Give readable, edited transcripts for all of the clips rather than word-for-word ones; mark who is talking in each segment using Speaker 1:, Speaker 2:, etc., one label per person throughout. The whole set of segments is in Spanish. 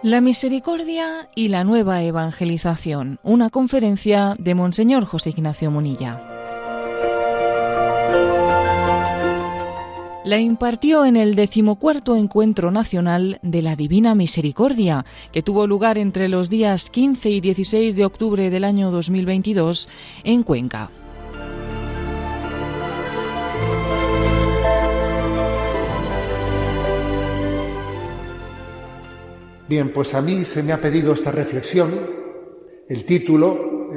Speaker 1: La misericordia y la nueva evangelización, una conferencia de Monseñor José Ignacio Munilla. La impartió en el 14º Encuentro Nacional de la Divina Misericordia, que tuvo lugar entre los días 15 y 16 de octubre del año 2022 en Cuenca.
Speaker 2: Bien, pues a mí se me ha pedido esta reflexión. El título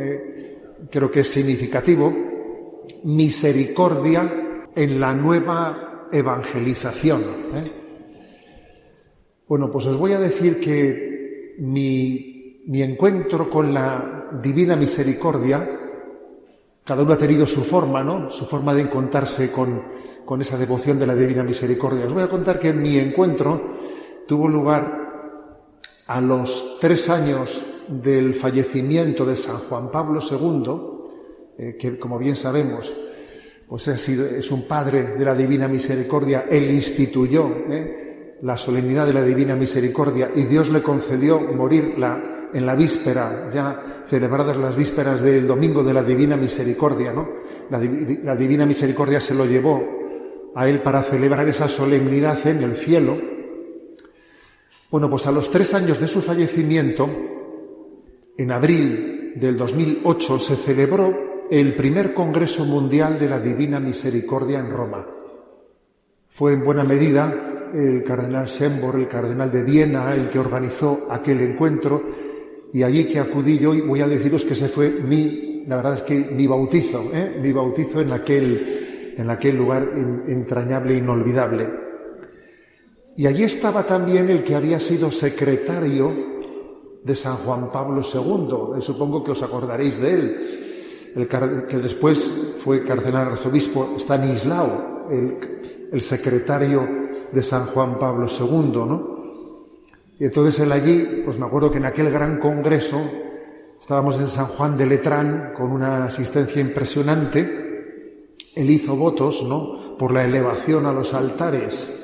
Speaker 2: creo que es significativo: Misericordia en la nueva evangelización. Bueno, pues os voy a decir que mi encuentro con la Divina Misericordia, cada uno ha tenido su forma, ¿no? Su forma de encontrarse con esa devoción de la Divina Misericordia. Os voy a contar que mi encuentro tuvo lugar a los 3 años del fallecimiento de San Juan Pablo II, que, como bien sabemos, pues es un padre de la Divina Misericordia. Él instituyó la solemnidad de la Divina Misericordia y Dios le concedió morir en la víspera, ya celebradas las vísperas del Domingo de la Divina Misericordia, ¿no? La Divina Misericordia se lo llevó a él para celebrar esa solemnidad en el cielo. Bueno, pues a los 3 años de su fallecimiento, en abril del 2008, se celebró el primer Congreso Mundial de la Divina Misericordia en Roma. Fue en buena medida el cardenal Schönborn, el cardenal de Viena, el que organizó aquel encuentro, y allí que acudí yo, y voy a deciros que ese fue la verdad es que mi bautizo en aquel lugar entrañable e inolvidable. Y allí estaba también el que había sido secretario de San Juan Pablo II, supongo que os acordaréis de él, que después fue cardenal arzobispo, Stanislao, el secretario de San Juan Pablo II, ¿no? Y entonces él allí, pues me acuerdo que en aquel gran congreso estábamos en San Juan de Letrán con una asistencia impresionante. Él hizo votos, ¿no?, por la elevación a los altares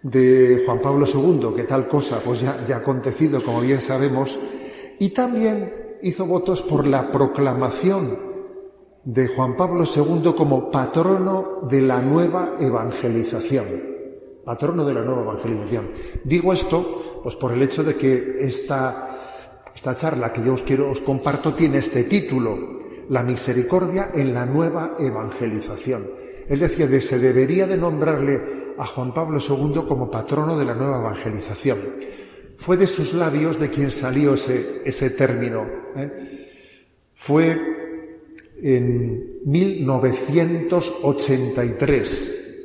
Speaker 2: de Juan Pablo II, que tal cosa pues ya ha acontecido, como bien sabemos, y también hizo votos por la proclamación de Juan Pablo II como patrono de la nueva evangelización. Patrono de la nueva evangelización. Digo esto pues por el hecho de que esta charla que yo os comparto tiene este título: La misericordia en la nueva evangelización. Es decir, se debería de nombrarle a Juan Pablo II como patrono de la nueva evangelización. Fue de sus labios de quien salió ese término. Fue en 1983.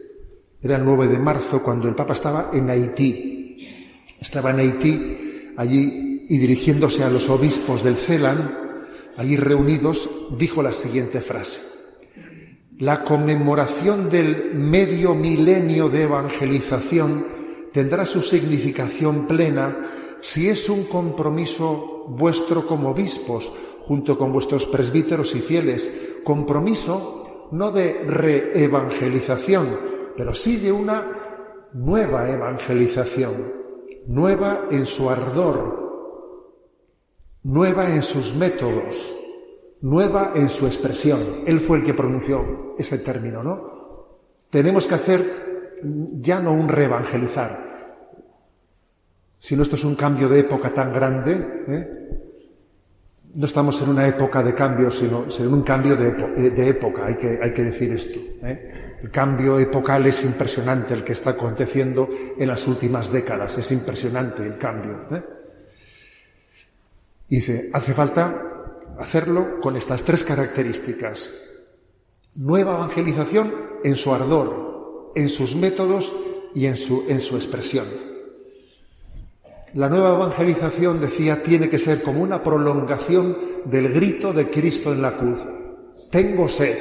Speaker 2: Era el 9 de marzo, cuando el Papa estaba en Haití. Estaba en Haití, allí, y dirigiéndose a los obispos del CELAN, allí reunidos, dijo la siguiente frase: la conmemoración del medio milenio de evangelización tendrá su significación plena si es un compromiso vuestro como obispos, junto con vuestros presbíteros y fieles, compromiso no de reevangelización, pero sí de una nueva evangelización, nueva en su ardor, nueva en sus métodos, nueva en su expresión. Él fue el que pronunció ese término, ¿no? Tenemos que hacer ya no un reevangelizar, sino esto es un cambio de época tan grande, No estamos en una época de cambio, sino en un cambio de época, hay que decir esto. El cambio epocal es impresionante, el que está aconteciendo en las últimas décadas, es impresionante el cambio. Dice, hace falta hacerlo con estas 3 características: nueva evangelización en su ardor, en sus métodos y en su expresión. La nueva evangelización, decía, tiene que ser como una prolongación del grito de Cristo en la cruz: tengo sed.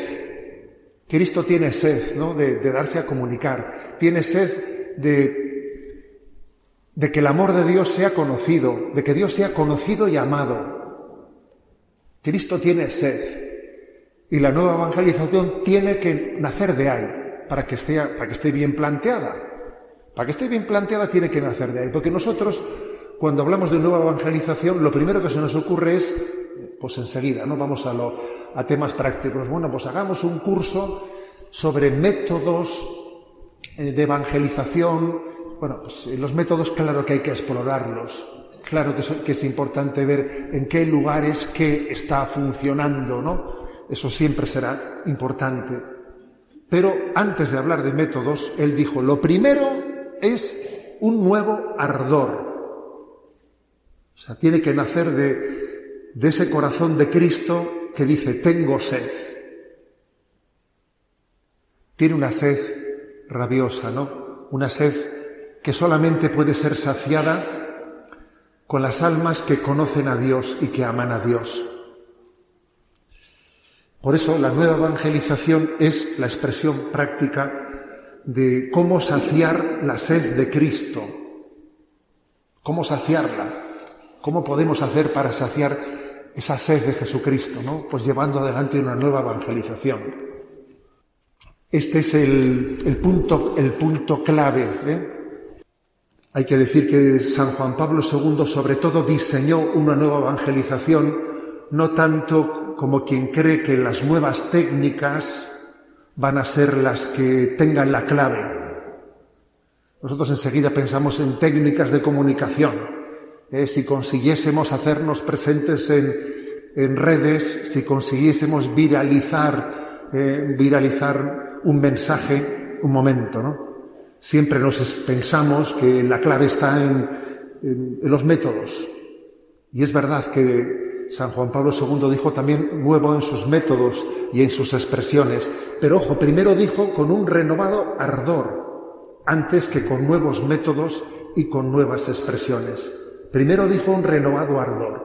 Speaker 2: Cristo tiene sed, ¿no?, de darse a comunicar, tiene sed de que el amor de Dios sea conocido, de que Dios sea conocido y amado. Cristo tiene sed, y la nueva evangelización tiene que nacer de ahí, para que esté bien planteada. Para que esté bien planteada tiene que nacer de ahí, porque nosotros cuando hablamos de nueva evangelización, lo primero que se nos ocurre es, pues enseguida, ¿no? Vamos a temas prácticos. Bueno, pues hagamos un curso sobre métodos de evangelización. Bueno, pues los métodos, claro que hay que explorarlos. Claro que es importante ver en qué lugares qué está funcionando, ¿no? Eso siempre será importante. Pero antes de hablar de métodos, él dijo, lo primero es un nuevo ardor. O sea, tiene que nacer de ese corazón de Cristo que dice, tengo sed. Tiene una sed rabiosa, ¿no? Una sed que solamente puede ser saciada con las almas que conocen a Dios y que aman a Dios. Por eso la nueva evangelización es la expresión práctica de cómo saciar la sed de Cristo. ¿Cómo saciarla? ¿Cómo podemos hacer para saciar esa sed de Jesucristo, ¿no? Pues llevando adelante una nueva evangelización. Este es el punto clave, ¿eh? Hay que decir que San Juan Pablo II sobre todo diseñó una nueva evangelización, no tanto como quien cree que las nuevas técnicas van a ser las que tengan la clave. Nosotros enseguida pensamos en técnicas de comunicación. Si consiguiésemos hacernos presentes en redes, si consiguiésemos viralizar un mensaje, un momento, ¿no? Siempre pensamos que la clave está en los métodos. Y es verdad que San Juan Pablo II dijo también nuevo en sus métodos y en sus expresiones. Pero ojo, primero dijo con un renovado ardor, antes que con nuevos métodos y con nuevas expresiones. Primero dijo un renovado ardor.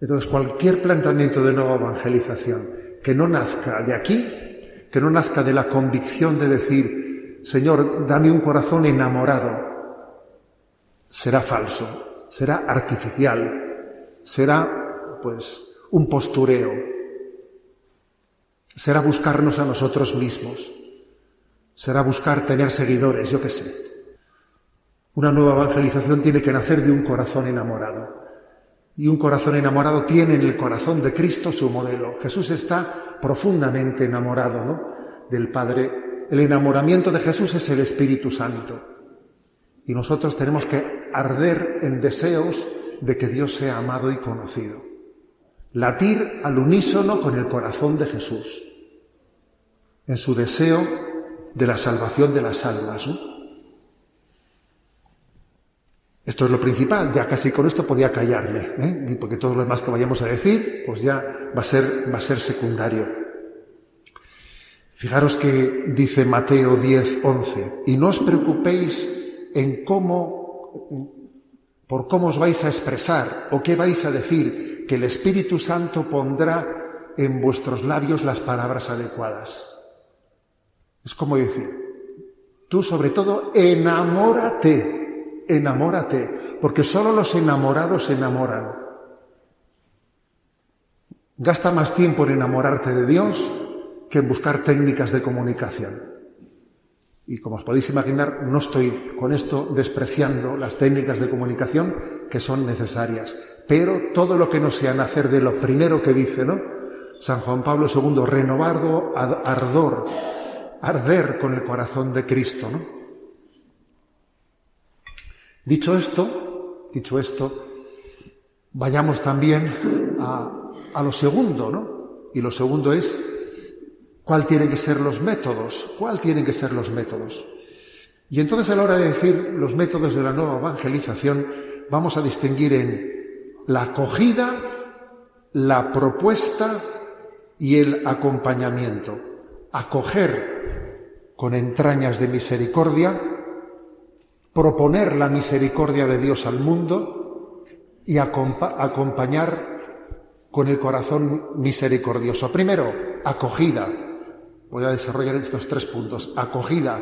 Speaker 2: Entonces, cualquier planteamiento de nueva evangelización que no nazca de aquí, que no nazca de la convicción de decir, Señor, dame un corazón enamorado, será falso, será artificial, será, pues, un postureo, será buscarnos a nosotros mismos, será buscar tener seguidores, yo qué sé. Una nueva evangelización tiene que nacer de un corazón enamorado. Y un corazón enamorado tiene en el corazón de Cristo su modelo. Jesús está profundamente enamorado, ¿no?, del Padre. El enamoramiento de Jesús es el Espíritu Santo. Y nosotros tenemos que arder en deseos de que Dios sea amado y conocido. Latir al unísono con el corazón de Jesús, en su deseo de la salvación de las almas, ¿no? Esto es lo principal. Ya casi con esto podía callarme, ¿eh? Porque todo lo demás que vayamos a decir, pues ya va a ser secundario. Fijaros que dice Mateo 10:11, y no os preocupéis por cómo os vais a expresar o qué vais a decir, que el Espíritu Santo pondrá en vuestros labios las palabras adecuadas. Es como decir, tú sobre todo enamórate, porque solo los enamorados se enamoran. Gasta más tiempo en enamorarte de Dios que en buscar técnicas de comunicación. Y como os podéis imaginar, no estoy con esto despreciando las técnicas de comunicación que son necesarias, pero todo lo que no sea nacer de lo primero que dice, ¿no?, San Juan Pablo II, renovado ardor, arder con el corazón de Cristo, ¿no? Dicho esto, vayamos también a lo segundo, ¿no? Y lo segundo es, ¿cuáles tienen que ser los métodos? Y entonces, a la hora de decir los métodos de la nueva evangelización, vamos a distinguir en la acogida, la propuesta y el acompañamiento. Acoger con entrañas de misericordia, proponer la misericordia de Dios al mundo y acompañar con el corazón misericordioso. Primero, acogida. Voy a desarrollar estos 3 puntos. Acogida,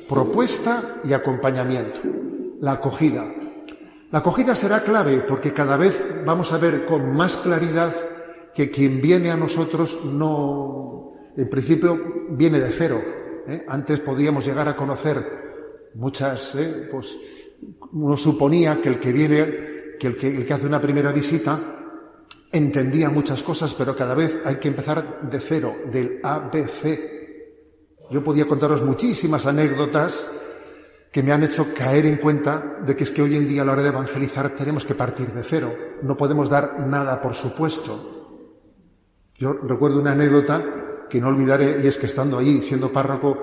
Speaker 2: propuesta y acompañamiento. La acogida. La acogida será clave porque cada vez vamos a ver con más claridad que quien viene a nosotros no, en principio, viene de cero. Antes podíamos llegar a conocer muchas uno suponía que el que viene, que el que hace una primera visita entendía muchas cosas, pero cada vez hay que empezar de cero, del ABC. Yo podía contaros muchísimas anécdotas que me han hecho caer en cuenta de que es que hoy en día a la hora de evangelizar tenemos que partir de cero. No podemos dar nada por supuesto. Yo recuerdo una anécdota que no olvidaré, y es que estando allí, siendo párroco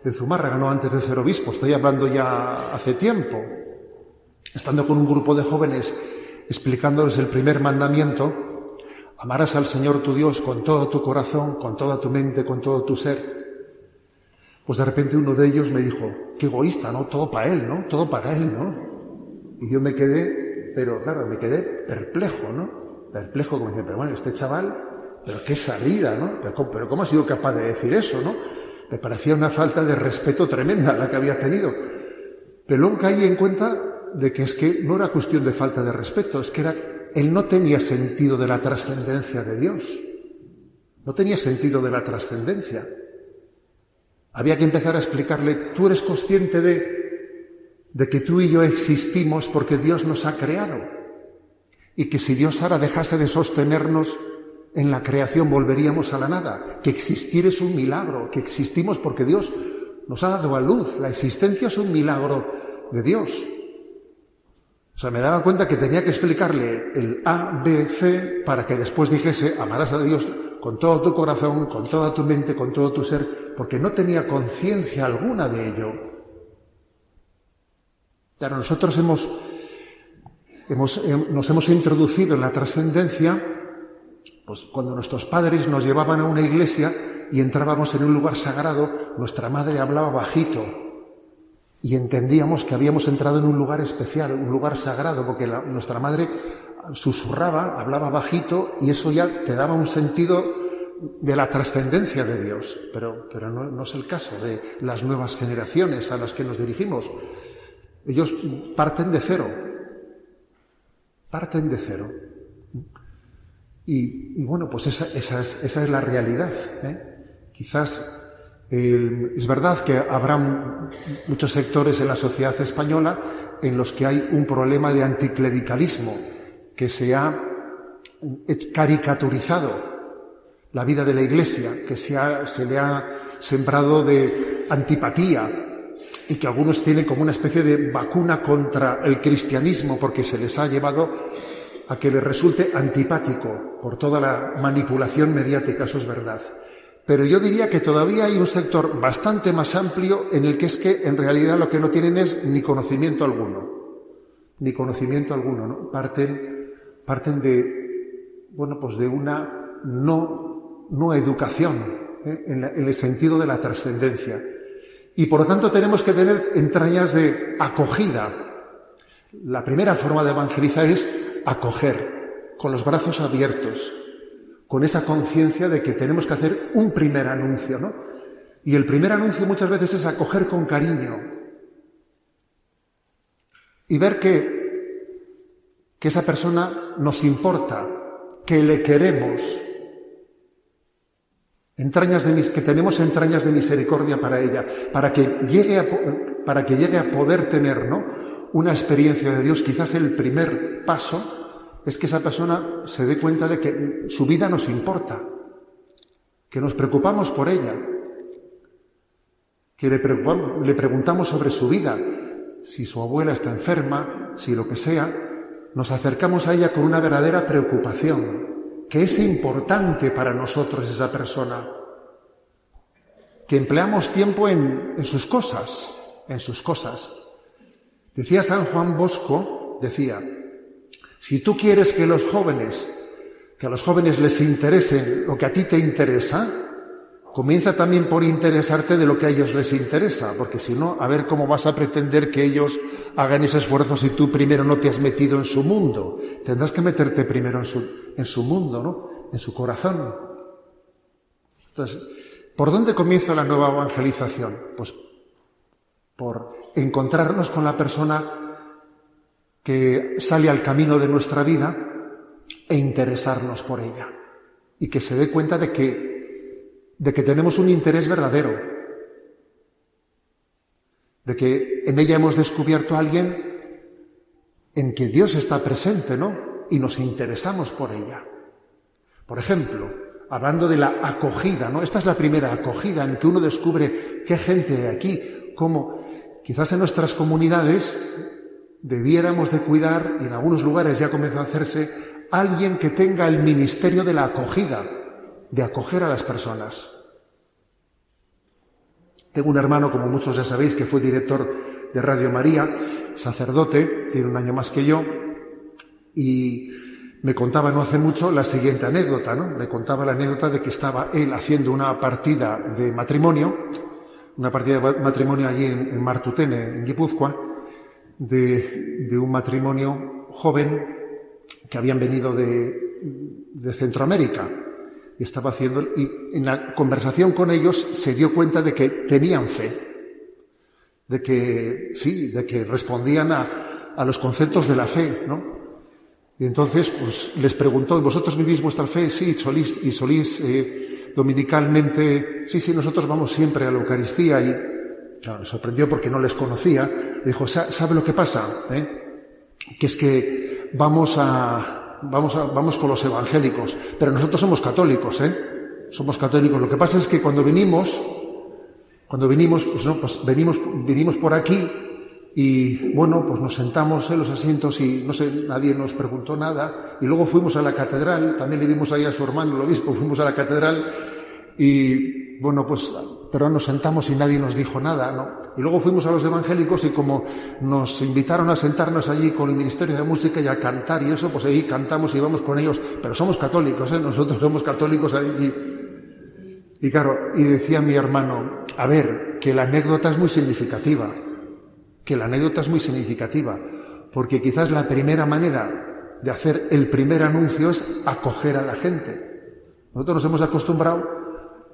Speaker 2: en Zumárraga, no antes de ser obispo, estoy hablando ya hace tiempo, estando con un grupo de jóvenes explicándoles el primer mandamiento: amarás al Señor tu Dios con todo tu corazón, con toda tu mente, con todo tu ser. Pues de repente uno de ellos me dijo: qué egoísta, ¿no? Todo para él, ¿no? Todo para él, ¿no? Y yo me quedé, pero claro, me quedé perplejo, ¿no? Perplejo, como dice, pero bueno, este chaval, pero qué salida, ¿no? Pero ¿cómo ha sido capaz de decir eso, no? Me parecía una falta de respeto tremenda la que había tenido. Pero luego caí en cuenta de que es que no era cuestión de falta de respeto, es que él no tenía sentido de la trascendencia de Dios. No tenía sentido de la trascendencia. Había que empezar a explicarle: tú eres consciente de que tú y yo existimos porque Dios nos ha creado, y que si Dios ahora dejase de sostenernos en la creación volveríamos a la nada, que existir es un milagro, que existimos porque Dios nos ha dado a luz, la existencia es un milagro de Dios. O sea, me daba cuenta que tenía que explicarle el A, B, C para que después dijese: amarás a Dios con todo tu corazón, con toda tu mente, con todo tu ser, porque no tenía conciencia alguna de ello. Claro, nosotros nos hemos introducido en la trascendencia pues cuando nuestros padres nos llevaban a una iglesia y entrábamos en un lugar sagrado, nuestra madre hablaba bajito y entendíamos que habíamos entrado en un lugar especial, un lugar sagrado, porque nuestra madre susurraba, hablaba bajito, y eso ya te daba un sentido de la trascendencia de Dios. Pero no es el caso de las nuevas generaciones a las que nos dirigimos. Ellos parten de cero. Parten de cero. Y bueno, pues esa es la realidad, ¿eh? Quizás es verdad que habrá muchos sectores en la sociedad española en los que hay un problema de anticlericalismo, que se ha caricaturizado la vida de la Iglesia, que se le ha sembrado de antipatía, y que algunos tienen como una especie de vacuna contra el cristianismo porque se les ha llevado a que les resulte antipático por toda la manipulación mediática. Eso es verdad. Pero yo diría que todavía hay un sector bastante más amplio en el que es que en realidad lo que no tienen es ni conocimiento alguno. Ni conocimiento alguno, ¿no? Parten de, bueno, pues de una no educación, en el sentido de la trascendencia. Y por lo tanto tenemos que tener entrañas de acogida. La primera forma de evangelizar es acoger, con los brazos abiertos, con esa conciencia de que tenemos que hacer un primer anuncio, ¿no? Y el primer anuncio muchas veces es acoger con cariño y ver que esa persona nos importa, que le queremos, que tenemos entrañas de misericordia para ella, para que llegue a poder tener, ¿no?, una experiencia de Dios. Quizás el primer paso es que esa persona se dé cuenta de que su vida nos importa, que nos preocupamos por ella, que le preguntamos sobre su vida, si su abuela está enferma, si lo que sea, nos acercamos a ella con una verdadera preocupación, que es importante para nosotros esa persona, que empleamos tiempo en sus cosas. Decía San Juan Bosco, si tú quieres que a los jóvenes les interese lo que a ti te interesa, comienza también por interesarte de lo que a ellos les interesa, porque si no, a ver cómo vas a pretender que ellos hagan ese esfuerzo si tú primero no te has metido en su mundo. Tendrás que meterte primero en su mundo, ¿no?, en su corazón. Entonces, ¿por dónde comienza la nueva evangelización? Pues por encontrarnos con la persona que sale al camino de nuestra vida e interesarnos por ella, y que se dé cuenta de que tenemos un interés verdadero, de que en ella hemos descubierto a alguien en que Dios está presente, ¿no? Y nos interesamos por ella. Por ejemplo, hablando de la acogida, ¿no? Esta es la primera acogida en que uno descubre qué gente hay aquí, cómo quizás en nuestras comunidades debiéramos de cuidar, y en algunos lugares ya comenzó a hacerse, alguien que tenga el ministerio de la acogida, de acoger a las personas. Tengo un hermano, como muchos ya sabéis, que fue director de Radio María, sacerdote, tiene un año más que yo, y me contaba no hace mucho la siguiente anécdota, ¿no? Me contaba la anécdota de que estaba él haciendo una partida de matrimonio allí en Martutene, en Guipúzcoa, de un matrimonio joven que habían venido de Centroamérica. Y estaba haciendo, y en la conversación con ellos se dio cuenta de que tenían fe, de que respondían a los conceptos de la fe, ¿no? Y entonces, pues, les preguntó, ¿vosotros vivís vuestra fe? Sí, solís dominicalmente, sí, nosotros vamos siempre a la Eucaristía. Y claro, me sorprendió porque no les conocía. Dijo, ¿sabe lo que pasa? Que es que vamos con los evangélicos, pero nosotros somos católicos, somos católicos. Lo que pasa es que cuando venimos, venimos por aquí y, bueno, pues nos sentamos en los asientos y, no sé, nadie nos preguntó nada. Y luego fuimos a la catedral, también le vimos ahí a su hermano, el obispo, fuimos a la catedral y, bueno, pues, pero nos sentamos y nadie nos dijo nada, ¿no? Y luego fuimos a los evangélicos y como nos invitaron a sentarnos allí con el Ministerio de Música y a cantar y eso, pues ahí cantamos y vamos con ellos, pero somos católicos, nosotros somos católicos allí. Y claro, y decía mi hermano, a ver, que la anécdota es muy significativa, porque quizás la primera manera de hacer el primer anuncio es acoger a la gente. Nosotros nos hemos acostumbrado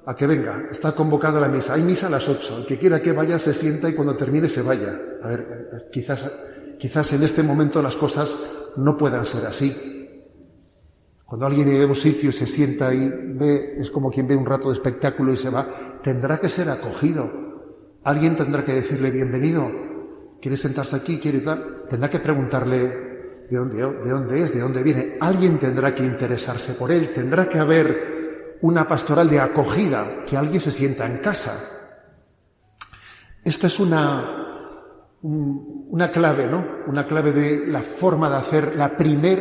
Speaker 2: a que venga, está convocada la misa, hay misa a las 8, el que quiera que vaya se sienta y cuando termine se vaya. A ver, quizás en este momento las cosas no puedan ser así. Cuando alguien llega a un sitio y se sienta y ve, es como quien ve un rato de espectáculo y se va, tendrá que ser acogido. Alguien tendrá que decirle, bienvenido, ¿quiere sentarse aquí? ¿Quiere tal? Tendrá que preguntarle de dónde es, de dónde viene. Alguien tendrá que interesarse por él, tendrá que haber una pastoral de acogida, que alguien se sienta en casa. Esta es una clave, ¿no? Una clave de la forma de hacer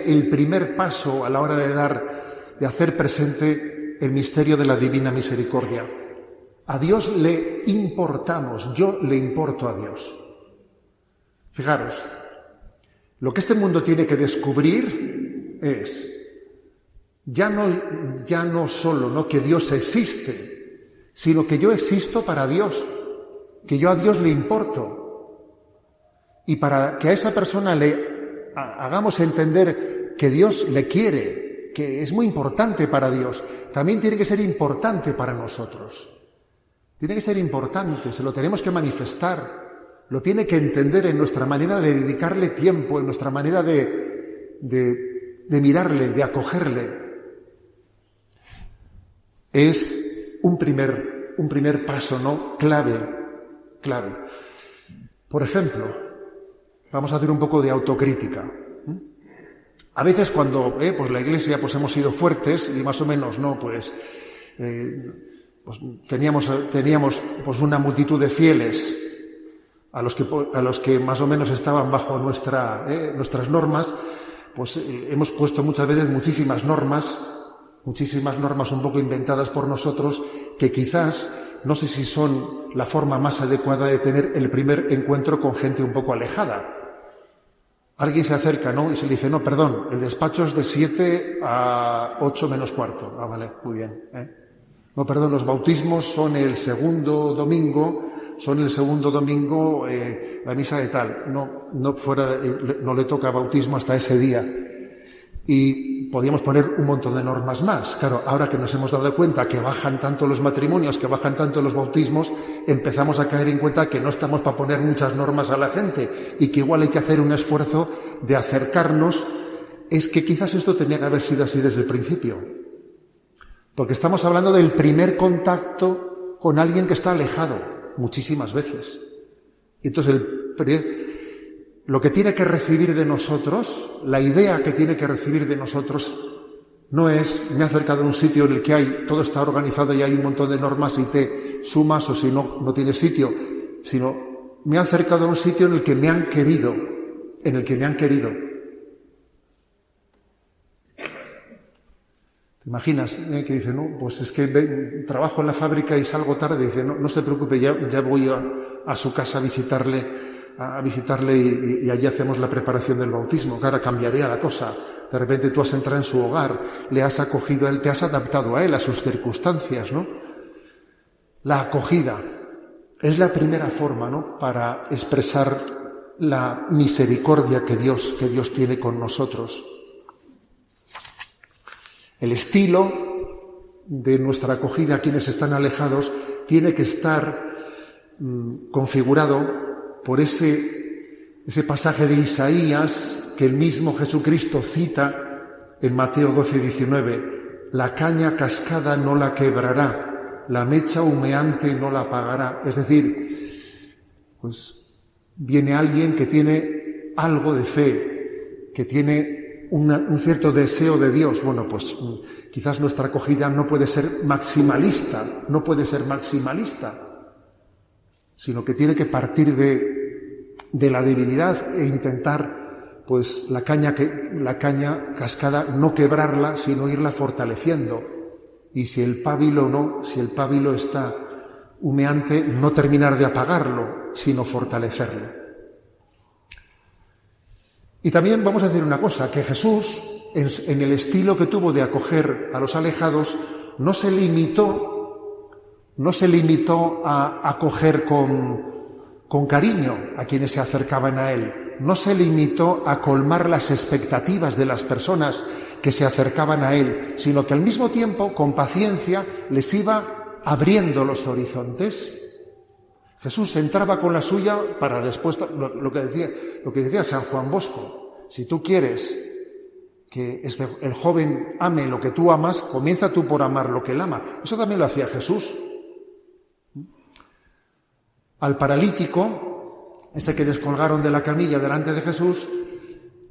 Speaker 2: el primer paso a la hora de hacer presente el misterio de la Divina Misericordia. A Dios le importamos, yo le importo a Dios. Fijaros, lo que este mundo tiene que descubrir es ya no solo, ¿no?, que Dios existe, sino que yo existo para Dios, que yo a Dios le importo. Y para que a esa persona le hagamos entender que Dios le quiere, que es muy importante para Dios, también tiene que ser importante para nosotros. Tiene que ser importante, se lo tenemos que manifestar, lo tiene que entender en nuestra manera de dedicarle tiempo, en nuestra manera de mirarle, de acogerle. Es un primer paso, ¿no?, clave. Por ejemplo, vamos a hacer un poco de autocrítica. A veces cuando pues la Iglesia pues hemos sido fuertes y más o menos, ¿no?, pues teníamos pues una multitud de fieles a los que más o menos estaban bajo nuestras normas, pues hemos puesto muchas veces muchísimas normas un poco inventadas por nosotros, que quizás, no sé si son la forma más adecuada de tener el primer encuentro con gente un poco alejada. Alguien se acerca, ¿no?, y se le dice, no, perdón, el despacho es de 7 a 8 menos cuarto. Ah, vale, muy bien. No, perdón, los bautismos son el segundo domingo, la misa de tal. No le toca bautismo hasta ese día. Y podíamos poner un montón de normas más. Claro, ahora que nos hemos dado cuenta que bajan tanto los matrimonios, que bajan tanto los bautismos, empezamos a caer en cuenta que no estamos para poner muchas normas a la gente y que igual hay que hacer un esfuerzo de acercarnos. Es que quizás esto tenía que haber sido así desde el principio. Porque estamos hablando del primer contacto con alguien que está alejado muchísimas veces. Y entonces lo que tiene que recibir de nosotros, la idea que tiene que recibir de nosotros, no es, me he acercado a un sitio en el que todo está organizado y hay un montón de normas y te sumas o si no, no tienes sitio, sino me he acercado a un sitio en el que me han querido, ¿Te imaginas que dice, no, pues es que trabajo en la fábrica y salgo tarde? Dice, no se preocupe, ya voy a su casa a visitarle y allí hacemos la preparación del bautismo. Claro, cambiaría la cosa. De repente tú has entrado en su hogar, le has acogido a él, te has adaptado a él, a sus circunstancias, ¿no? La acogida es la primera forma, ¿no?, para expresar la misericordia que Dios tiene con nosotros. El estilo de nuestra acogida a quienes están alejados tiene que estar configurado por ese pasaje de Isaías que el mismo Jesucristo cita en Mateo 12:19. La caña cascada no la quebrará, la mecha humeante no la apagará. Es decir, pues viene alguien que tiene algo de fe, que tiene un cierto deseo de Dios. Bueno, pues quizás nuestra acogida no puede ser maximalista, sino que tiene que partir de la divinidad e intentar, pues, la caña cascada no quebrarla, sino irla fortaleciendo. Y si el pábilo está humeante, no terminar de apagarlo, sino fortalecerlo. Y también vamos a decir una cosa, que Jesús, en el estilo que tuvo de acoger a los alejados, no se limitó a acoger con cariño a quienes se acercaban a él. No se limitó a colmar las expectativas de las personas que se acercaban a él, sino que al mismo tiempo, con paciencia, les iba abriendo los horizontes. Jesús entraba con la suya para después, lo que decía San Juan Bosco: si tú quieres que el joven ame lo que tú amas, comienza tú por amar lo que él ama. Eso también lo hacía Jesús. Al paralítico, ese que descolgaron de la camilla delante de Jesús,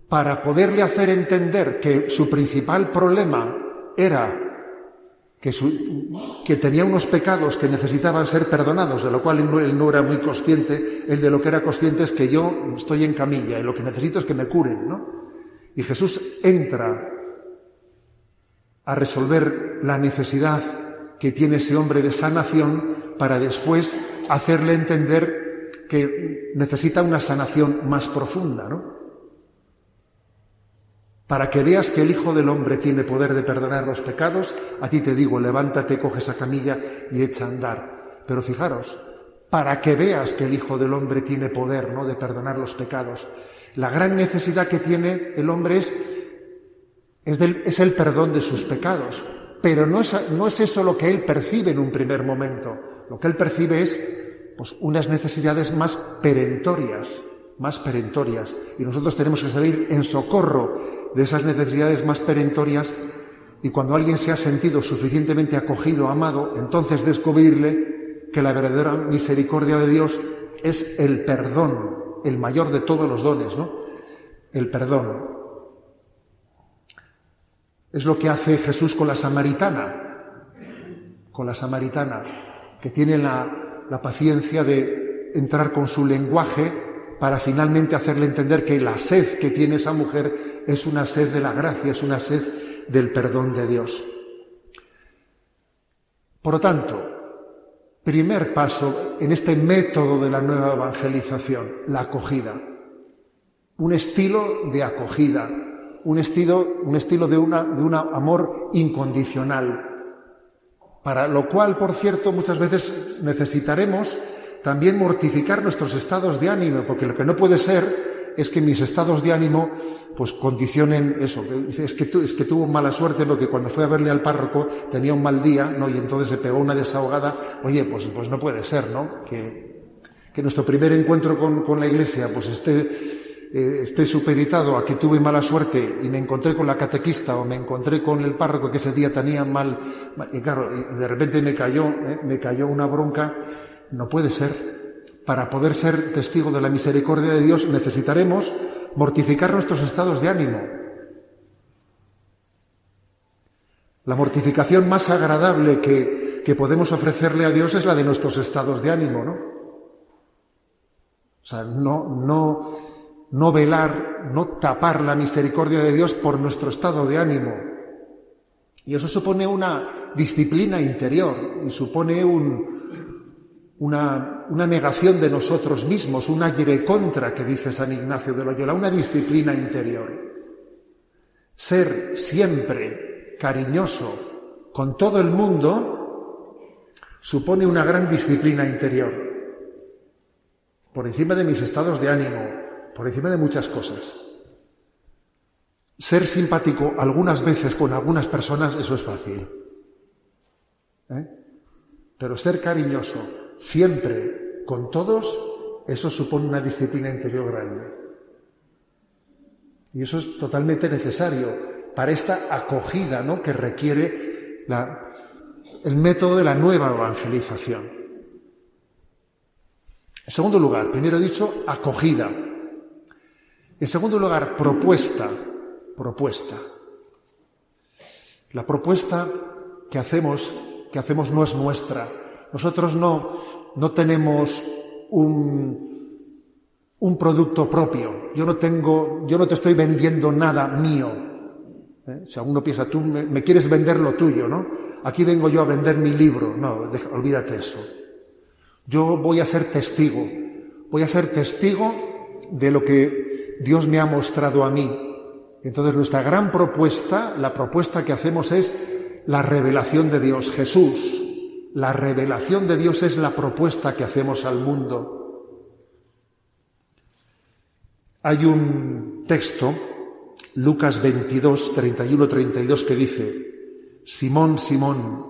Speaker 2: para poderle hacer entender que su principal problema era que tenía unos pecados que necesitaban ser perdonados, de lo cual él no era muy consciente. Él de lo que era consciente es que yo estoy en camilla y lo que necesito es que me curen, ¿no? Y Jesús entra a resolver la necesidad que tiene ese hombre de sanación para después hacerle entender que necesita una sanación más profunda, ¿no? Para que veas que el Hijo del Hombre tiene poder de perdonar los pecados, a ti te digo, levántate, coge esa camilla y echa a andar. Pero fijaros, para que veas que el Hijo del Hombre tiene poder, ¿no?, de perdonar los pecados. La gran necesidad que tiene el hombre es el perdón de sus pecados. Pero no es eso lo que él percibe en un primer momento. Lo que él percibe es, pues, unas necesidades más perentorias. Y nosotros tenemos que salir en socorro de esas necesidades más perentorias, y cuando alguien se ha sentido suficientemente acogido, amado, entonces descubrirle que la verdadera misericordia de Dios es el perdón, el mayor de todos los dones, ¿no? El perdón. Es lo que hace Jesús con la samaritana, que tiene la paciencia de entrar con su lenguaje para finalmente hacerle entender que la sed que tiene esa mujer es una sed de la gracia, es una sed del perdón de Dios. Por lo tanto, primer paso en este método de la nueva evangelización, la acogida. Un estilo de acogida, un estilo de un amor incondicional, para lo cual, por cierto, muchas veces necesitaremos también mortificar nuestros estados de ánimo, porque lo que no puede ser es que mis estados de ánimo pues condicionen eso. Es que tuvo mala suerte porque cuando fue a verle al párroco tenía un mal día, ¿no? Y entonces se pegó una desahogada. Oye, pues no puede ser, ¿no? Que nuestro primer encuentro con la Iglesia pues esté supeditado a que tuve mala suerte y me encontré con la catequista o me encontré con el párroco que ese día tenía mal. Y claro, de repente me cayó una bronca. No puede ser. para poder ser testigo de la misericordia de Dios, necesitaremos mortificar nuestros estados de ánimo. La mortificación más agradable que podemos ofrecerle a Dios es la de nuestros estados de ánimo, ¿no? O sea, no velar, no tapar la misericordia de Dios por nuestro estado de ánimo. Y eso supone una disciplina interior y supone una negación de nosotros mismos, un agire contra, que dice San Ignacio de Loyola, una disciplina interior. Ser siempre cariñoso con todo el mundo supone una gran disciplina interior, por encima de mis estados de ánimo, por encima de muchas cosas. Ser simpático algunas veces con algunas personas, eso es fácil. Pero ser cariñoso siempre con todos, eso supone una disciplina interior grande. Y eso es totalmente necesario para esta acogida, ¿no?, que requiere el método de la nueva evangelización. En segundo lugar, primero he dicho acogida. En segundo lugar, propuesta. La propuesta que hacemos no es nuestra. Nosotros no tenemos un producto propio. Yo no te estoy vendiendo nada mío. Si alguno piensa, tú me quieres vender lo tuyo, ¿no? Aquí vengo yo a vender mi libro. No, olvídate eso. Yo voy a ser testigo de lo que Dios me ha mostrado a mí. Entonces nuestra gran propuesta, la propuesta que hacemos es la revelación de Dios, Jesús. La revelación de Dios es la propuesta que hacemos al mundo. Hay un texto, Lucas 22, 31-32, que dice: Simón, Simón,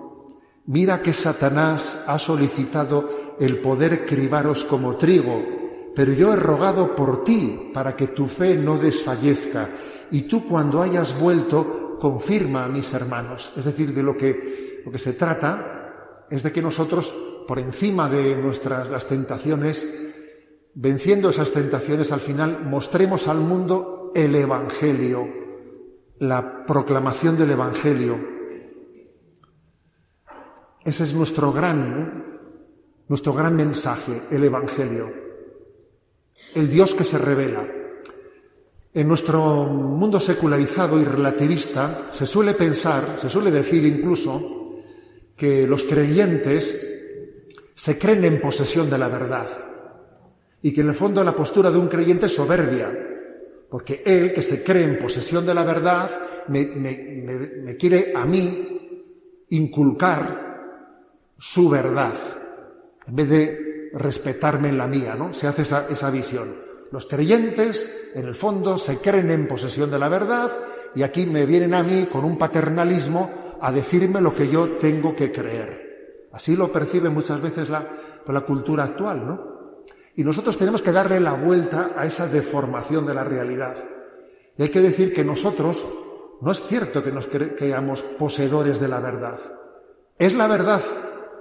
Speaker 2: mira que Satanás ha solicitado el poder cribaros como trigo, pero yo he rogado por ti para que tu fe no desfallezca, y tú cuando hayas vuelto confirma a mis hermanos. Es decir, de lo que se trata es de que nosotros, por encima de las tentaciones, venciendo esas tentaciones, al final mostremos al mundo el Evangelio, la proclamación del Evangelio. Ese es nuestro gran mensaje, el Evangelio. El Dios que se revela. En nuestro mundo secularizado y relativista se suele decir incluso, que los creyentes se creen en posesión de la verdad y que en el fondo la postura de un creyente es soberbia, porque él, que se cree en posesión de la verdad, me quiere a mí inculcar su verdad en vez de respetarme en la mía, ¿no? Se hace esa visión. Los creyentes, en el fondo, se creen en posesión de la verdad y aquí me vienen a mí con un paternalismo a decirme lo que yo tengo que creer. Así lo percibe muchas veces la cultura actual, ¿no? Y nosotros tenemos que darle la vuelta a esa deformación de la realidad. Y hay que decir que nosotros, no es cierto que nos creamos poseedores de la verdad. Es la verdad,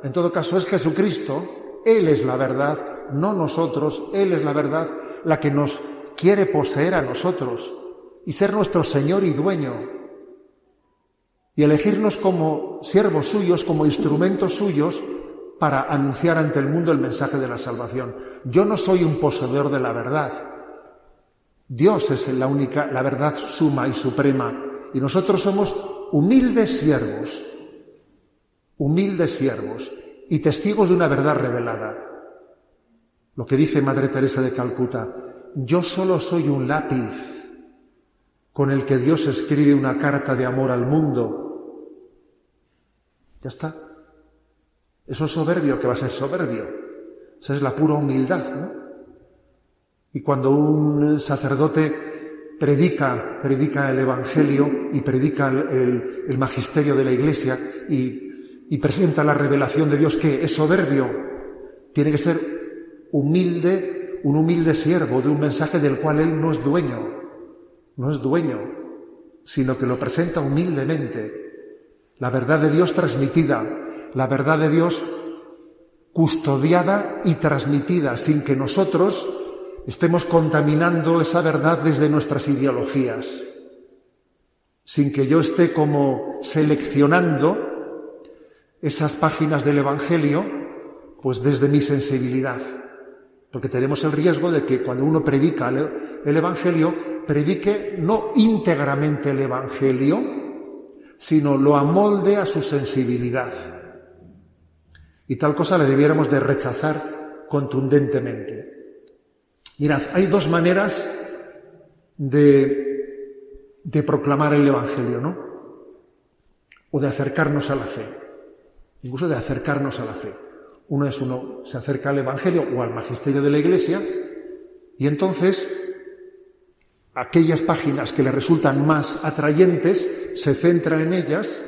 Speaker 2: en todo caso es Jesucristo, Él es la verdad, no nosotros, Él es la verdad, la que nos quiere poseer a nosotros y ser nuestro Señor y dueño. Y elegirnos como siervos suyos, como instrumentos suyos, para anunciar ante el mundo el mensaje de la salvación. Yo no soy un poseedor de la verdad. Dios es la verdad suma y suprema. Y nosotros somos humildes siervos y testigos de una verdad revelada. Lo que dice Madre Teresa de Calcuta: yo solo soy un lápiz con el que Dios escribe una carta de amor al mundo. Ya está. Eso es soberbio, que va a ser soberbio. Esa es la pura humildad, ¿no? Y cuando un sacerdote predica el Evangelio y predica el magisterio de la Iglesia y presenta la revelación de Dios, ¿qué? ¿Es soberbio? Tiene que ser humilde, un humilde siervo de un mensaje del cual él no es dueño, sino que lo presenta humildemente. La verdad de Dios transmitida, la verdad de Dios custodiada y transmitida sin que nosotros estemos contaminando esa verdad desde nuestras ideologías, sin que yo esté como seleccionando esas páginas del Evangelio, pues desde mi sensibilidad. Porque tenemos el riesgo de que cuando uno predica el Evangelio, predique no íntegramente el Evangelio, sino lo amolde a su sensibilidad. Y tal cosa la debiéramos de rechazar contundentemente. Mirad, hay dos maneras de proclamar el Evangelio, ¿no? O de acercarnos a la fe. Incluso de acercarnos a la fe. Uno se acerca al Evangelio o al magisterio de la Iglesia y entonces aquellas páginas que le resultan más atrayentes se centra en ellas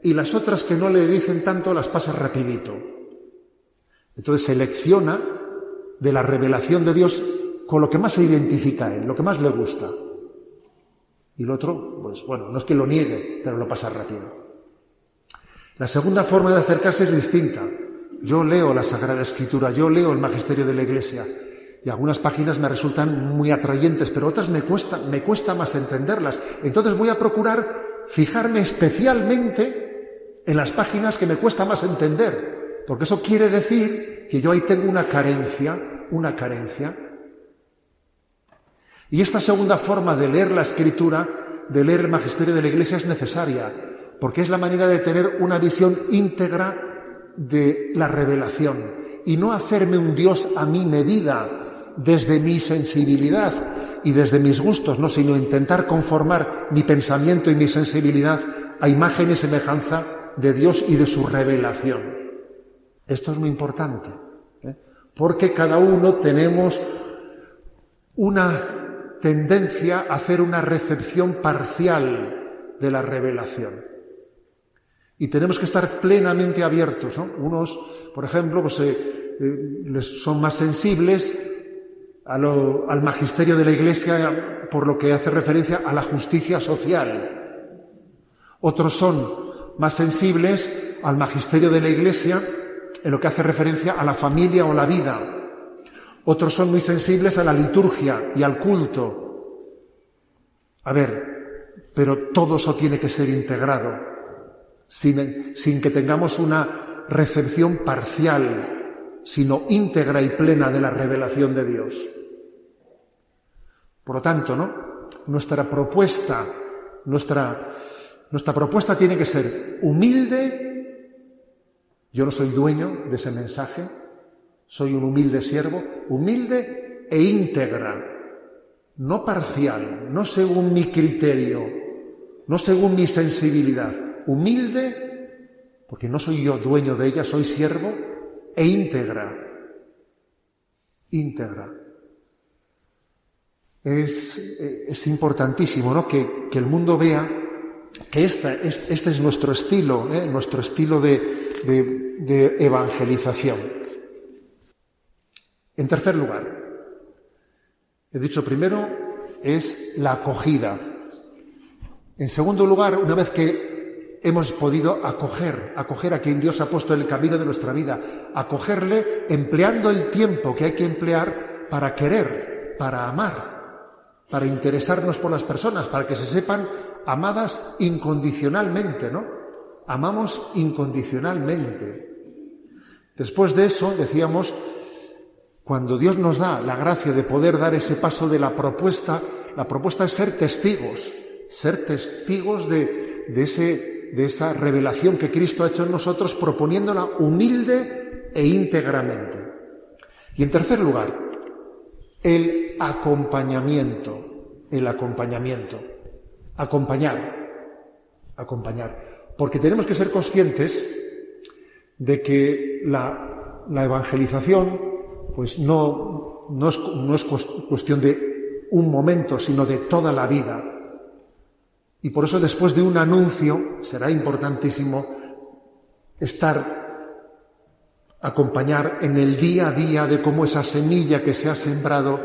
Speaker 2: y las otras que no le dicen tanto las pasa rapidito. Entonces selecciona de la revelación de Dios con lo que más se identifica a él, lo que más le gusta. Y el otro, pues bueno, no es que lo niegue, pero lo pasa rápido. La segunda forma de acercarse es distinta. Yo leo la Sagrada Escritura, yo leo el magisterio de la Iglesia y algunas páginas me resultan muy atrayentes, pero otras me cuesta más entenderlas. Entonces voy a procurar fijarme especialmente en las páginas que me cuesta más entender, porque eso quiere decir que yo ahí tengo una carencia. Y esta segunda forma de leer la Escritura, de leer el magisterio de la Iglesia es necesaria, porque es la manera de tener una visión íntegra de la revelación y no hacerme un Dios a mi medida desde mi sensibilidad y desde mis gustos, no, sino intentar conformar mi pensamiento y mi sensibilidad a imagen y semejanza de Dios y de su revelación. Esto es muy importante, porque cada uno tenemos una tendencia a hacer una recepción parcial de la revelación. Y tenemos que estar plenamente abiertos, ¿no? Unos, por ejemplo, pues, son más sensibles al magisterio de la Iglesia por lo que hace referencia a la justicia social. Otros son más sensibles al magisterio de la Iglesia en lo que hace referencia a la familia o la vida. Otros son muy sensibles a la liturgia y al culto. A ver, pero todo eso tiene que ser integrado. Sin que tengamos una recepción parcial, sino íntegra y plena de la revelación de Dios. Por lo tanto, ¿no? Nuestra propuesta tiene que ser humilde. Yo no soy dueño de ese mensaje, soy un humilde siervo, humilde e íntegra, no parcial, no según mi criterio, no según mi sensibilidad. Humilde, porque no soy yo dueño de ella, soy siervo, e íntegra. Es importantísimo, ¿no? Que el mundo vea que este es nuestro estilo, de evangelización. En tercer lugar, he dicho primero, es la acogida. En segundo lugar, una vez que hemos podido acoger a quien Dios ha puesto en el camino de nuestra vida, acogerle empleando el tiempo que hay que emplear para querer, para amar, para interesarnos por las personas, para que se sepan amadas incondicionalmente, ¿no? Amamos incondicionalmente. Después de eso, decíamos, cuando Dios nos da la gracia de poder dar ese paso de la propuesta es ser testigos de esa revelación que Cristo ha hecho en nosotros, proponiéndola humilde e íntegramente. Y en tercer lugar, el acompañamiento. Acompañar. Porque tenemos que ser conscientes de que la evangelización pues no es cuestión de un momento, sino de toda la vida. Y por eso después de un anuncio será importantísimo acompañar en el día a día de cómo esa semilla que se ha sembrado,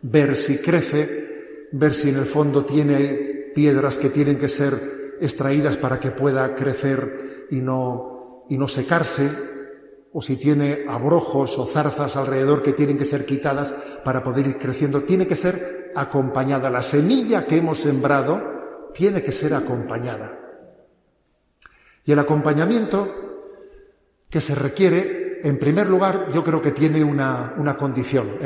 Speaker 2: ver si crece, ver si en el fondo tiene piedras que tienen que ser extraídas para que pueda crecer y no secarse, o si tiene abrojos o zarzas alrededor que tienen que ser quitadas para poder ir creciendo, tiene que ser acompañada. La semilla que hemos sembrado tiene que ser acompañada. Y el acompañamiento que se requiere, en primer lugar, yo creo que tiene una condición.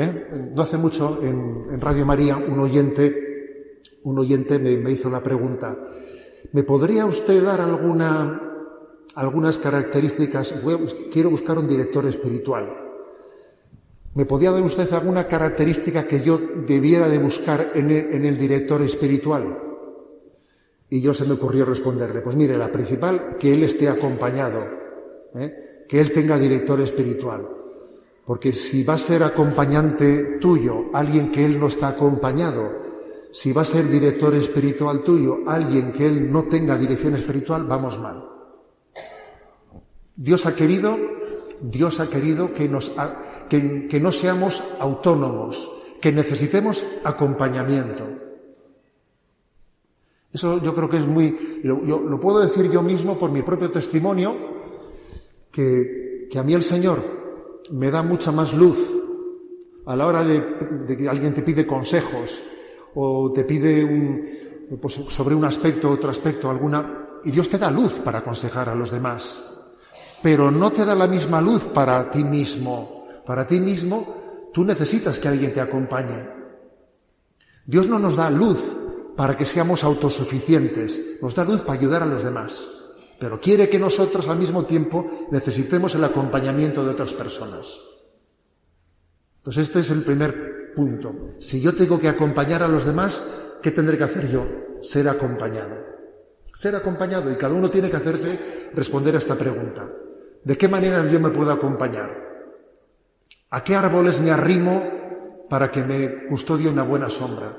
Speaker 2: No hace mucho en Radio María un oyente me hizo la pregunta: ¿me podría usted dar algunas características? Quiero buscar un director espiritual. ¿Me podría dar usted alguna característica que yo debiera de buscar en el director espiritual? Y yo se me ocurrió responderle, pues mire, la principal, que él esté acompañado, que él tenga director espiritual. Porque si va a ser acompañante tuyo alguien que él no está acompañado, si va a ser director espiritual tuyo alguien que él no tenga dirección espiritual, vamos mal. Dios ha querido que no seamos autónomos, que necesitemos acompañamiento. Eso yo creo que es lo puedo decir yo mismo por mi propio testimonio, que a mí el Señor me da mucha más luz a la hora de que alguien te pide consejos o te pide sobre un aspecto, otro aspecto, y Dios te da luz para aconsejar a los demás. Pero no te da la misma luz para ti mismo. Para ti mismo, tú necesitas que alguien te acompañe. Dios no nos da luz para que seamos autosuficientes, nos da luz para ayudar a los demás. Pero quiere que nosotros al mismo tiempo necesitemos el acompañamiento de otras personas. Entonces este es el primer punto. Si yo tengo que acompañar a los demás, ¿qué tendré que hacer yo? Ser acompañado. Ser acompañado, y cada uno tiene que responder a esta pregunta. ¿De qué manera yo me puedo acompañar? ¿A qué árboles me arrimo para que me custodie una buena sombra?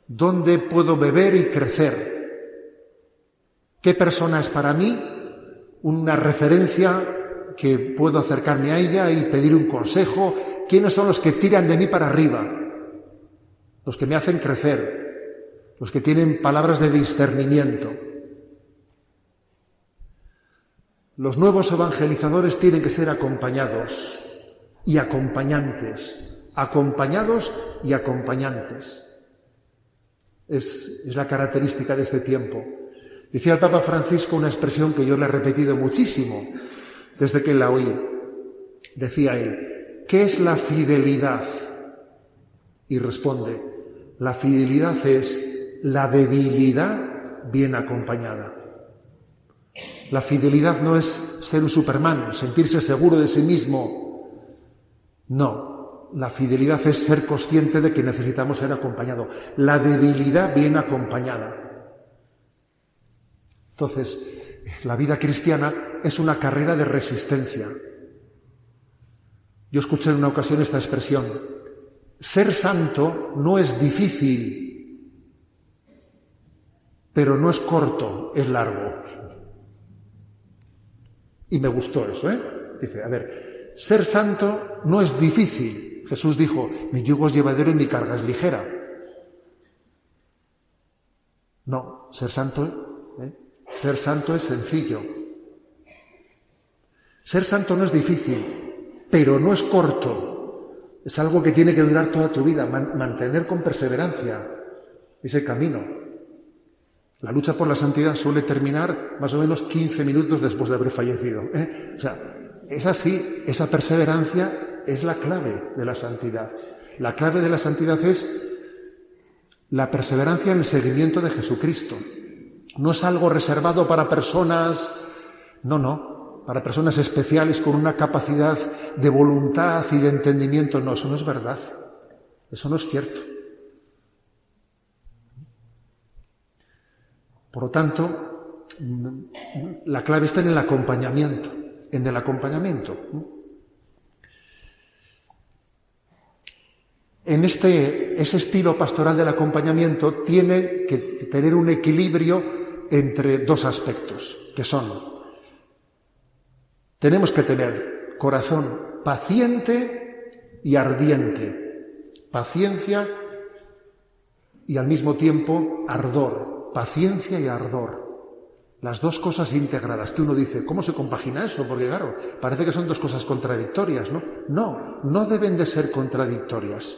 Speaker 2: ¿Dónde puedo beber y crecer? ¿Qué persona es para mí una referencia que puedo acercarme a ella y pedir un consejo? ¿Quiénes son los que tiran de mí para arriba? Los que me hacen crecer, los que tienen palabras de discernimiento. Los nuevos evangelizadores tienen que ser acompañados y acompañantes, acompañados y acompañantes. Es la característica de este tiempo. Decía el Papa Francisco una expresión que yo le he repetido muchísimo desde que la oí. Decía él: ¿qué es la fidelidad? Y responde: la fidelidad es la debilidad bien acompañada. La fidelidad no es ser un Superman, sentirse seguro de sí mismo. No, la fidelidad es ser consciente de que necesitamos ser acompañados. La debilidad bien acompañada. Entonces, la vida cristiana es una carrera de resistencia. Yo escuché en una ocasión esta expresión: ser santo no es difícil, pero no es corto, es largo. Y me gustó eso, Dice, a ver, ser santo no es difícil. Jesús dijo: mi yugo es llevadero y mi carga es ligera. No, ser santo es sencillo. Ser santo no es difícil, pero no es corto. Es algo que tiene que durar toda tu vida, mantener con perseverancia ese camino. La lucha por la santidad suele terminar más o menos 15 minutos después de haber fallecido. O sea, es así, esa perseverancia es la clave de la santidad. La clave de la santidad es la perseverancia en el seguimiento de Jesucristo. No es algo reservado para personas, no, para personas especiales con una capacidad de voluntad y de entendimiento. No, eso no es verdad. Eso no es cierto. Por lo tanto, la clave está en el acompañamiento, En ese estilo pastoral del acompañamiento tiene que tener un equilibrio entre dos aspectos, que son: tenemos que tener corazón paciente y ardiente, paciencia y al mismo tiempo ardor. Paciencia y ardor. Las dos cosas integradas, que uno dice, ¿cómo se compagina eso? Porque claro, parece que son dos cosas contradictorias, ¿no? No deben de ser contradictorias.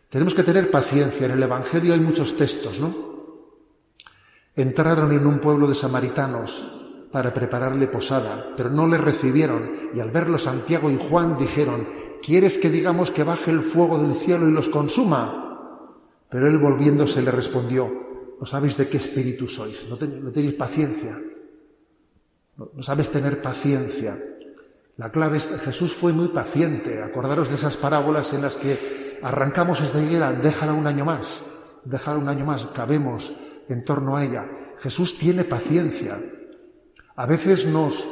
Speaker 2: Tenemos que tener paciencia. En el Evangelio hay muchos textos, ¿no? Entraron en un pueblo de samaritanos para prepararle posada, pero no le recibieron, y al verlo Santiago y Juan dijeron, ¿quieres que digamos que baje el fuego del cielo y los consuma? Pero él volviéndose le respondió, no sabéis de qué espíritu sois, no tenéis paciencia, no sabéis tener paciencia. La clave es que Jesús fue muy paciente. Acordaros de esas parábolas en las que arrancamos esta higuera, déjala un año más, cabemos en torno a ella. Jesús tiene paciencia. A veces nos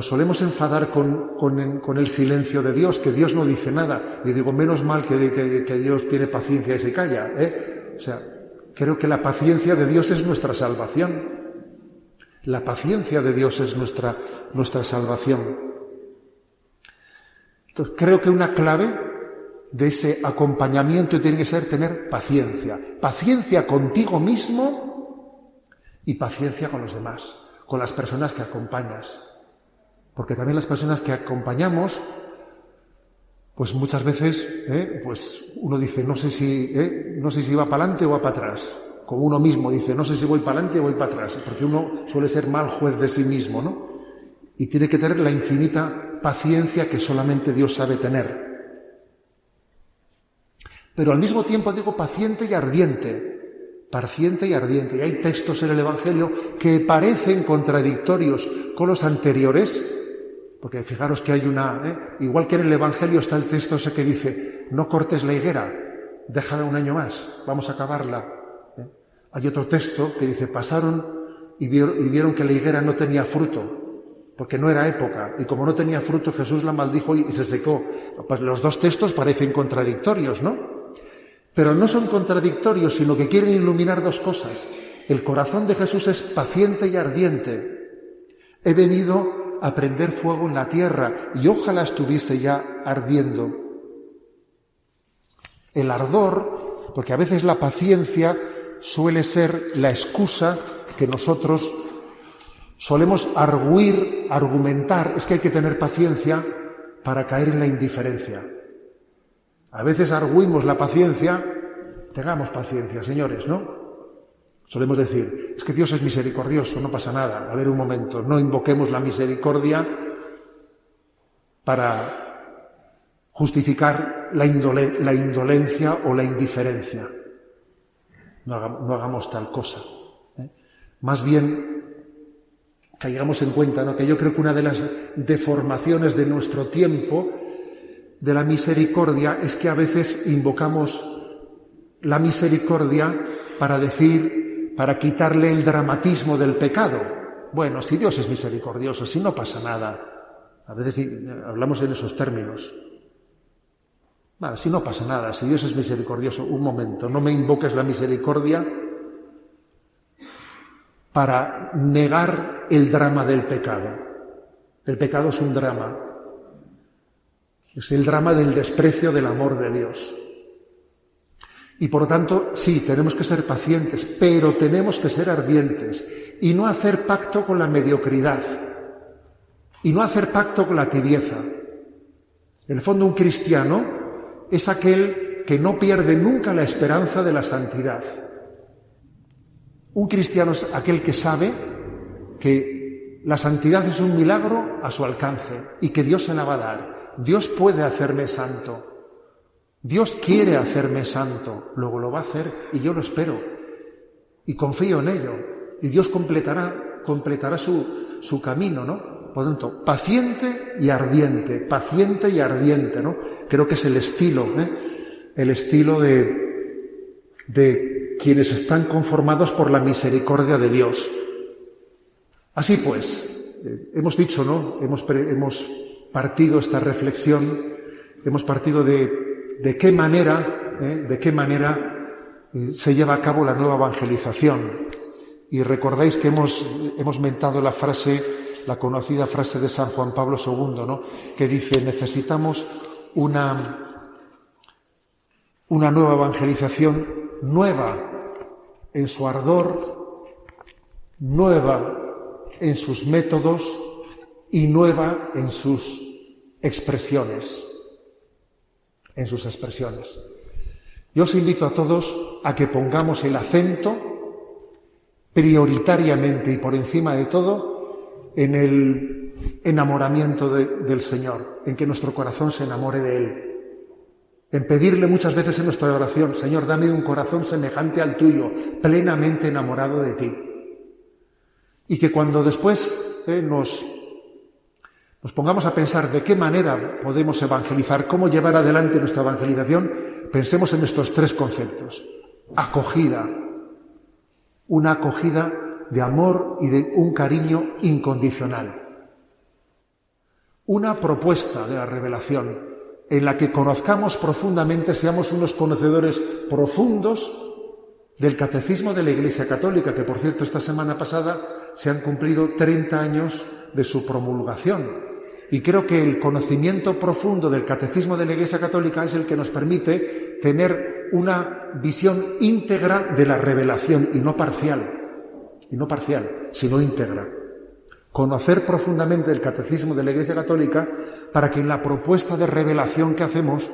Speaker 2: solemos enfadar con el silencio de Dios, que Dios no dice nada. Y digo, menos mal que Dios tiene paciencia y se calla, ¿eh? O sea, creo que la paciencia de Dios es nuestra salvación. La paciencia de Dios es nuestra salvación. Entonces, creo que una clave de ese acompañamiento tiene que ser tener paciencia. Paciencia contigo mismo y paciencia con los demás, con las personas que acompañas. Porque también las personas que acompañamos, pues muchas veces, pues uno dice, no sé si va para adelante o va para atrás. Como uno mismo dice, no sé si voy para adelante o voy para atrás. Porque uno suele ser mal juez de sí mismo, ¿no? Y tiene que tener la infinita paciencia que solamente Dios sabe tener. Pero al mismo tiempo digo paciente y ardiente. Paciente y ardiente. Y hay textos en el Evangelio que parecen contradictorios con los anteriores. Porque fijaros que hay igual que en el Evangelio está el texto ese que dice, no cortes la higuera, déjala un año más, vamos a acabarla. Hay otro texto que dice, pasaron y vieron que la higuera no tenía fruto, porque no era época, y como no tenía fruto, Jesús la maldijo y se secó. Pues los dos textos parecen contradictorios, ¿no? Pero no son contradictorios, sino que quieren iluminar dos cosas. El corazón de Jesús es paciente y ardiente. He venido a prender fuego en la tierra y ojalá estuviese ya ardiendo. El ardor, porque a veces la paciencia suele ser la excusa que nosotros solemos argumentar, es que hay que tener paciencia para caer en la indiferencia. A veces arguimos la paciencia, tengamos paciencia, señores, ¿no? Solemos decir, es que Dios es misericordioso, no pasa nada. A ver, un momento, no invoquemos la misericordia para justificar la indolencia o la indiferencia. No hagamos tal cosa. Más bien, caigamos en cuenta, ¿no?, que yo creo que una de las deformaciones de nuestro tiempo, de la misericordia, es que a veces invocamos la misericordia para quitarle el dramatismo del pecado. Bueno, si Dios es misericordioso, si no pasa nada. A veces hablamos en esos términos. Bueno, si no pasa nada, si Dios es misericordioso, un momento, no me invoques la misericordia para negar el drama del pecado. El pecado es un drama. Es el drama del desprecio del amor de Dios. Y por lo tanto, sí, tenemos que ser pacientes, pero tenemos que ser ardientes y no hacer pacto con la mediocridad y no hacer pacto con la tibieza. En el fondo, un cristiano es aquel que no pierde nunca la esperanza de la santidad. Un cristiano es aquel que sabe que la santidad es un milagro a su alcance y que Dios se la va a dar. Dios puede hacerme santo. Dios quiere hacerme santo, luego lo va a hacer y yo lo espero y confío en ello y Dios completará su camino, ¿no? Por lo tanto, paciente y ardiente, ¿no? Creo que es el estilo de quienes están conformados por la misericordia de Dios. Así pues, hemos dicho, ¿no? Hemos partido esta reflexión, hemos partido de qué manera se lleva a cabo la nueva evangelización. Y recordáis que hemos mentado la conocida frase de San Juan Pablo II, ¿no?, que dice, necesitamos una nueva evangelización, nueva en su ardor, nueva en sus métodos y nueva en sus expresiones. Yo os invito a todos a que pongamos el acento prioritariamente y por encima de todo en el enamoramiento del Señor, en que nuestro corazón se enamore de Él, en pedirle muchas veces en nuestra oración: Señor, dame un corazón semejante al tuyo, plenamente enamorado de ti. Y que cuando después nos pongamos a pensar de qué manera podemos evangelizar, cómo llevar adelante nuestra evangelización, pensemos en estos tres conceptos: acogida, una acogida de amor y de un cariño incondicional; una propuesta de la revelación en la que conozcamos profundamente, seamos unos conocedores profundos del Catecismo de la Iglesia Católica, que por cierto esta semana pasada se han cumplido 30 años de su promulgación. Y creo que el conocimiento profundo del Catecismo de la Iglesia Católica es el que nos permite tener una visión íntegra de la revelación, y no parcial, sino íntegra. Conocer profundamente el Catecismo de la Iglesia Católica para que en la propuesta de revelación que hacemos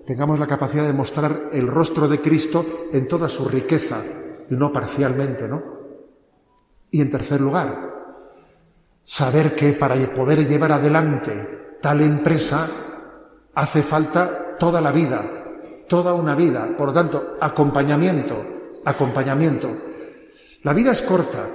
Speaker 2: tengamos la capacidad de mostrar el rostro de Cristo en toda su riqueza y no parcialmente, ¿no? Y en tercer lugar, saber que para poder llevar adelante tal empresa hace falta toda la vida, toda una vida. Por lo tanto, acompañamiento. La vida es corta,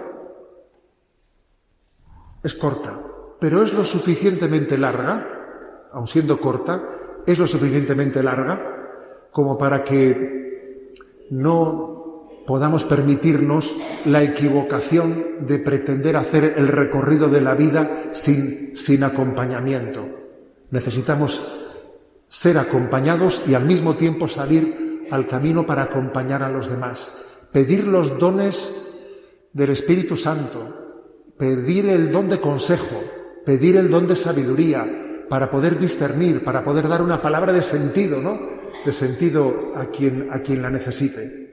Speaker 2: pero es lo suficientemente larga, aun siendo corta, es lo suficientemente larga como para que no podamos permitirnos la equivocación de pretender hacer el recorrido de la vida sin acompañamiento. Necesitamos ser acompañados y al mismo tiempo salir al camino para acompañar a los demás. Pedir los dones del Espíritu Santo, pedir el don de consejo, pedir el don de sabiduría, para poder discernir, para poder dar una palabra de sentido, ¿no? De sentido a quien la necesite.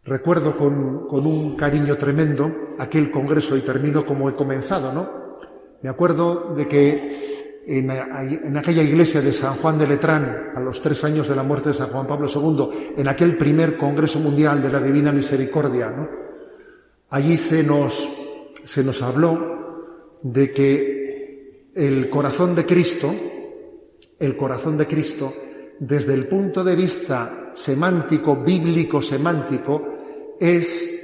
Speaker 2: Recuerdo con un cariño tremendo aquel congreso, y termino como he comenzado, ¿no? Me acuerdo de que en aquella iglesia de San Juan de Letrán, a los 3 años de la muerte de San Juan Pablo II, en aquel primer Congreso Mundial de la Divina Misericordia, ¿no? Allí se nos habló de que el corazón de Cristo, desde el punto de vista semántico, bíblico semántico, es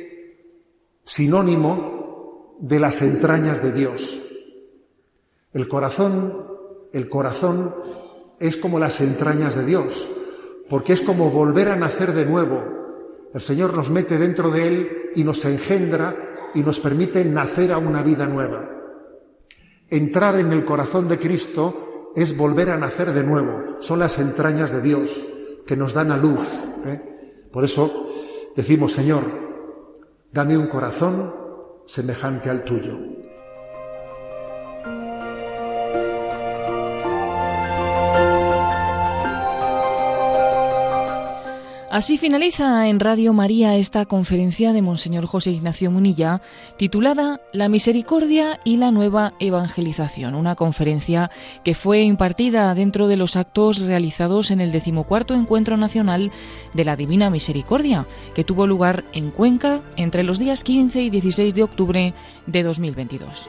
Speaker 2: sinónimo de las entrañas de Dios. El corazón es como las entrañas de Dios, porque es como volver a nacer de nuevo. El Señor nos mete dentro de Él y nos engendra y nos permite nacer a una vida nueva. Entrar en el corazón de Cristo es volver a nacer de nuevo. Son las entrañas de Dios que nos dan a luz. Por eso decimos: Señor, dame un corazón semejante al tuyo.
Speaker 1: Así finaliza en Radio María esta conferencia de Monseñor José Ignacio Munilla, titulada La Misericordia y la Nueva Evangelización, una conferencia que fue impartida dentro de los actos realizados en el 14º Encuentro Nacional de la Divina Misericordia, que tuvo lugar en Cuenca entre los días 15 y 16 de octubre de 2022.